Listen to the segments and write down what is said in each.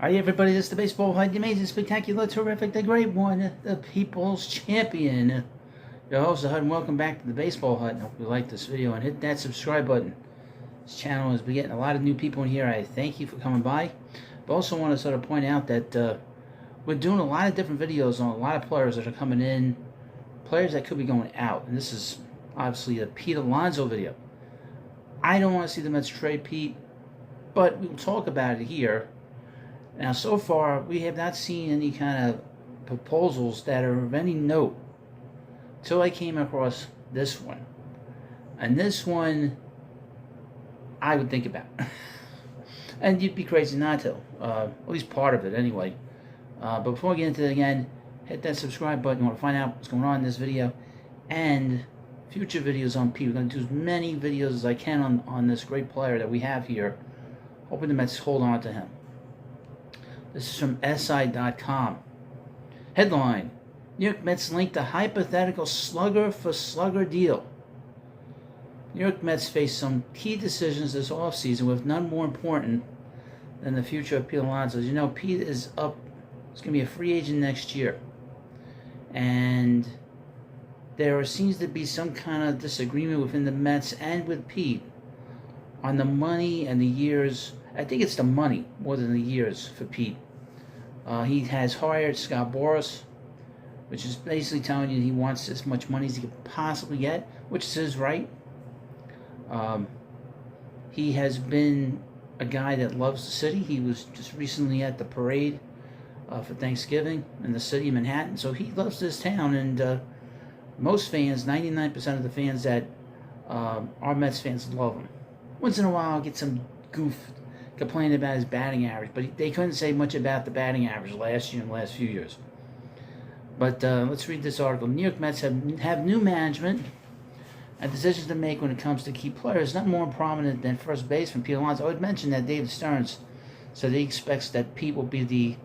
Alright, everybody, this is the baseball highlight, the amazing, spectacular, terrific, the great one, the people's champion. Your host, the HUD, and welcome back to the baseball hut. I hope you like this video and hit that subscribe button. This channel has been getting a lot of new people in here. I thank you for coming by. But also want to sort of point out that we're doing a lot of different videos on a lot of players that are coming in, players that could be going out. And this is obviously a Pete Alonso video. I don't want to see the Mets trade Pete, but we'll talk about it here. Now, so far, we have not seen any kind of proposals that are of any note until I came across this one. And this one, I would think about. And you'd be crazy not to. At least part of it, anyway. But before we get into it again, hit that subscribe button. You want to find out what's going on in this video and future videos on Pete. We're going to do as many videos as I can on this great player that we have here. Hoping the Mets hold on to him. This is from SI.com. Headline: New York Mets linked a hypothetical slugger-for-slugger deal. New York Mets face some key decisions this offseason, with none more important than the future of Pete Alonso. As you know, Pete is up. He's going to be a free agent next year. And there seems to be some kind of disagreement within the Mets and with Pete on the money and the years. I think it's the money more than the years for Pete. He has hired Scott Boras, which is basically telling you he wants as much money as he could possibly get, which is his right. He has been a guy that loves the city. He was just recently at the parade for Thanksgiving in the city of Manhattan, so he loves this town. And most fans, 99% of the fans that are Mets fans, love him. Once in a while, I'll get some goof complaining about his batting average, but they couldn't say much about the batting average last year and the last few years. But let's read this article. New York Mets have new management and decisions to make when it comes to key players, not more prominent than first baseman Pete Alonso. I would mention that David Stearns said he expects that Pete will be the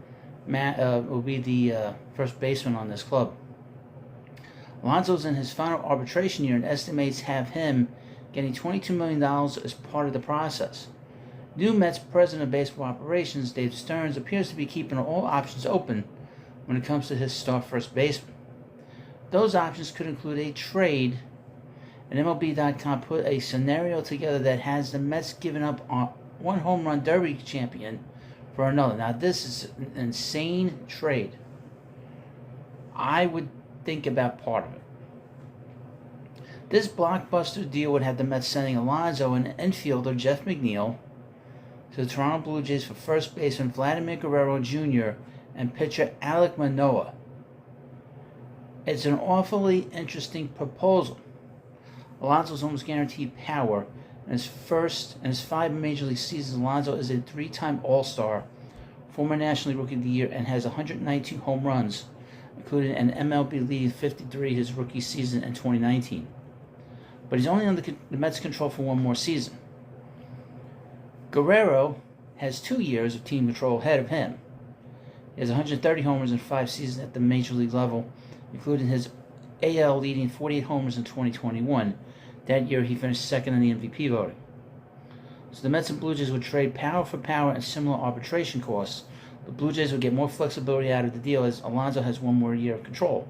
first baseman on this club. Alonso's in his final arbitration year and estimates have him getting $22 million as part of the process. New Mets president of baseball operations, Dave Stearns, appears to be keeping all options open when it comes to his star first baseman. Those options could include a trade, and MLB.com put a scenario together that has the Mets giving up on one home run derby champion for another. Now, this is an insane trade. I would think about part of it. This blockbuster deal would have the Mets sending Alonso and infielder Jeff McNeil to the Toronto Blue Jays for first baseman Vladimir Guerrero Jr. and pitcher Alek Manoah. It's an awfully interesting proposal. Alonso's almost guaranteed power. In his 5 Major League seasons, Alonso is a 3-time All-Star, former National League Rookie of the Year, and has 192 home runs, including an MLB lead 53 his rookie season in 2019. But he's only under the Mets' control for one more season. Guerrero has 2 years of team control ahead of him. He has 130 homers in 5 seasons at the Major League level, including his AL leading 48 homers in 2021. That year, he finished second in the MVP voting. So the Mets and Blue Jays would trade power for power and similar arbitration costs. The Blue Jays would get more flexibility out of the deal as Alonso has one more year of control.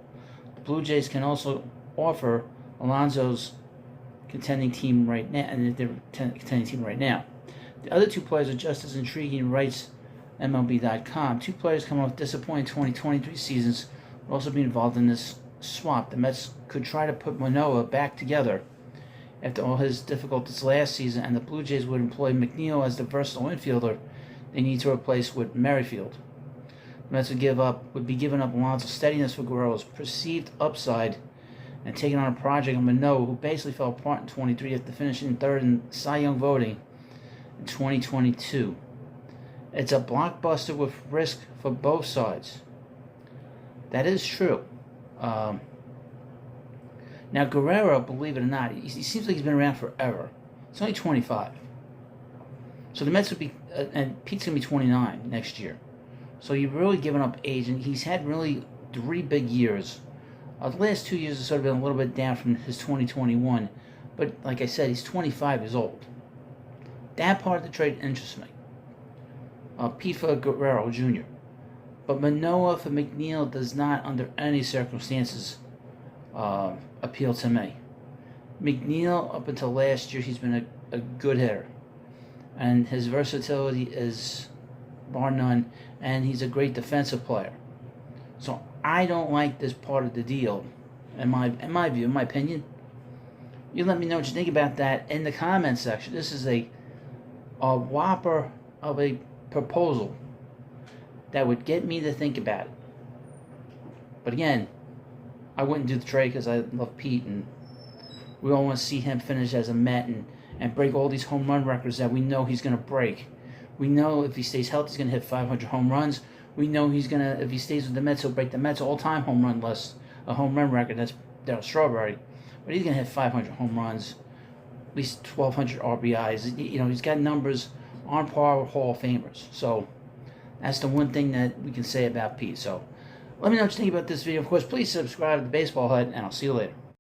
The Blue Jays can also offer Alonso's contending team right now, and they're contending team right now. The other 2 players are just as intriguing, writes MLB.com. 2 players coming off disappointing 2023 seasons will also be involved in this swap. The Mets could try to put Manoah back together after all his difficulties last season, and the Blue Jays would employ McNeil as the versatile infielder they need to replace with Merrifield. The Mets would be giving up Alonso's steadiness for Guerrero's perceived upside and taking on a project of Manoah, who basically fell apart in 23 after finishing 3rd in Cy Young voting in 2022. It's a blockbuster with risk for both sides. That is true. Now, Guerrero, believe it or not, he seems like he's been around forever. He's only 25. So the Mets would be, and Pete's going to be 29 next year. So you've really given up age, and he's had really 3 big years. The last 2 years have sort of been a little bit down from his 2021. But like I said, he's 25 years old. That part of the trade interests me. Pete for Guerrero Jr. But Manoah for McNeil does not, under any circumstances, appeal to me. McNeil, up until last year, he's been a good hitter. And his versatility is bar none. And he's a great defensive player. So I don't like this part of the deal, in my view, in my opinion. You let me know what you think about that in the comments section. This is a whopper of a proposal that would get me to think about it. But again, I wouldn't do the trade because I love Pete, and we all want to see him finish as a Met and break all these home run records that we know he's going to break. We know if he stays healthy, he's going to hit 500 home runs. We know he's going to, if he stays with the Mets, he'll break the Mets all-time home run list, a home run record. That's Darryl Strawberry. But he's going to hit 500 home runs, at least 1,200 RBIs. You know, he's got numbers on par with Hall of Famers. So that's the one thing that we can say about Pete. So let me know what you think about this video. Of course, please subscribe to the Baseball Hut, and I'll see you later.